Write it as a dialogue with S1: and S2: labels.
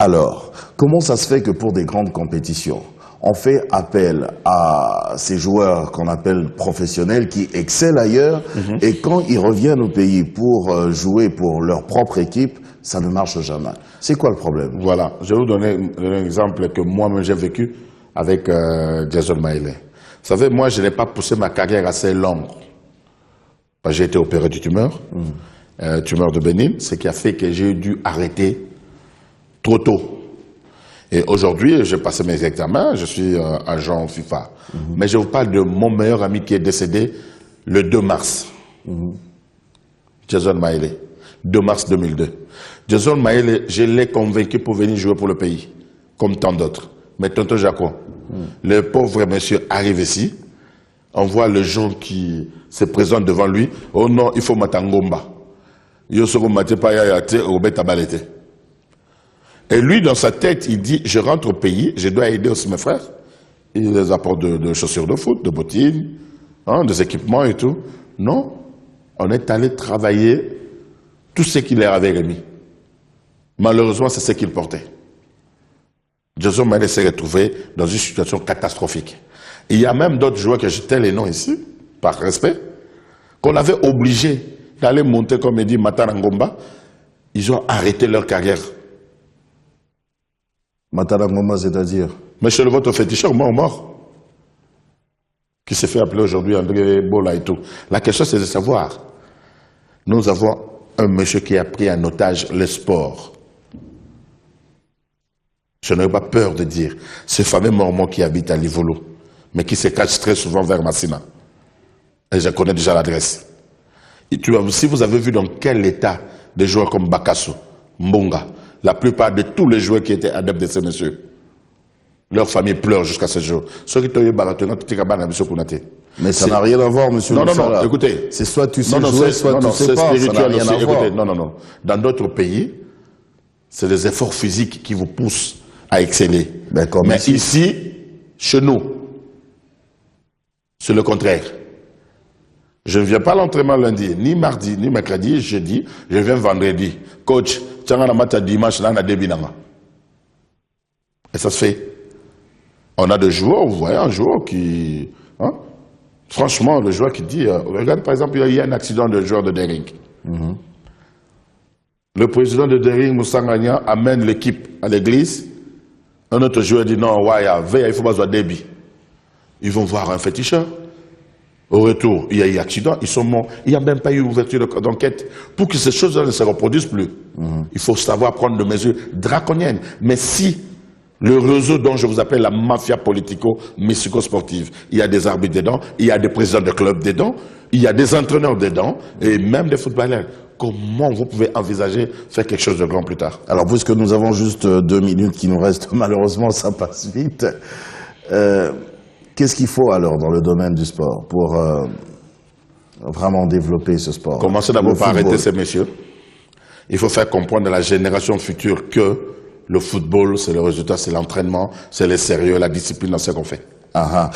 S1: Alors, comment ça se fait que pour des grandes compétitions, on fait appel à ces joueurs qu'on appelle professionnels qui excellent ailleurs et quand ils reviennent au pays pour jouer pour leur propre équipe, ça ne marche jamais. C'est quoi le problème?
S2: Voilà, je vais vous donner un exemple que moi-même j'ai vécu avec Jason Maile. Vous savez, moi je n'ai pas poussé ma carrière assez longue. J'ai été opéré du tumeur, tumeur de bénigne, ce qui a fait que j'ai dû arrêter trop tôt. Et aujourd'hui, j'ai passé mes examens, je suis agent FIFA. Mais je vous parle de mon meilleur ami qui est décédé le 2 mars. Jason Maile, 2 mars 2002. Jason Maile, je l'ai convaincu pour venir jouer pour le pays, comme tant d'autres. Mais tonton Jaco, le pauvre monsieur arrive ici, on voit le jeune qui se présente devant lui. Oh non, il faut Matangomba. Et lui, dans sa tête, il dit, je rentre au pays, je dois aider aussi mes frères. Il les apporte de chaussures de foot, de bottines, des équipements et tout. Non, on est allé travailler tout ce qu'il avait remis. Malheureusement, c'est ce qu'il portait. Jason Maile s'est retrouvé dans une situation catastrophique. Il y a même d'autres joueurs que je tais les noms ici, par respect, qu'on avait obligé d'aller monter, comme il dit, Matarangomba. Ils ont arrêté leur carrière.
S1: Matarangomba, c'est-à-dire?
S2: Monsieur le votre féticheur, mort, qui s'est fait appeler aujourd'hui André Bola et tout. La question, c'est de savoir. Nous avons un monsieur qui a pris en otage le sport. Je n'ai pas peur de dire. Ce fameux Mormon qui habite à Livolo, mais qui se cache très souvent vers Massina. Et je connais déjà l'adresse. Si vous avez vu dans quel état des joueurs comme Bakasso, Mbonga, la plupart de tous les joueurs qui étaient adeptes de ces messieurs, leur famille pleure jusqu'à ce jour.
S1: Mais ça n'a rien à voir, monsieur.
S2: Non, écoutez.
S1: C'est soit tu sais jouer, soit tu sais pas. Ça n'a rien à voir.
S2: Non. Dans d'autres pays, c'est les efforts physiques qui vous poussent à exceller. Mais ici, chez nous, c'est le contraire. Je ne viens pas à l'entraînement lundi, ni mardi, ni mercredi, jeudi. Je viens vendredi. Coach, dimanche, et ça se fait. On a des joueurs, vous voyez, un joueur qui... franchement, le joueur qui dit... regarde, par exemple, il y a un accident de joueur de Dering. Le président de Dering, Moussa Gagna, amène l'équipe à l'église. Un autre joueur dit non, il faut pas débit. Ils vont voir un féticheur. Au retour, il y a eu accident, ils sont morts. Il n'y a même pas eu ouverture d'enquête. Pour que ces choses-là ne se reproduisent plus, il faut savoir prendre des mesures draconiennes. Mais si le réseau dont je vous appelle la mafia politico-mystico-sportive, il y a des arbitres dedans, il y a des présidents de clubs dedans, il y a des entraîneurs dedans, et même des footballeurs. Comment vous pouvez envisager faire quelque chose de grand plus tard?
S1: Alors, puisque nous avons juste 2 minutes qui nous restent, malheureusement, ça passe vite. Qu'est-ce qu'il faut alors dans le domaine du sport pour vraiment développer ce sport?
S2: Commencez d'abord par arrêter ces messieurs. Il faut faire comprendre à la génération future que le football, c'est le résultat, c'est l'entraînement, c'est le sérieux, la discipline dans ce qu'on fait.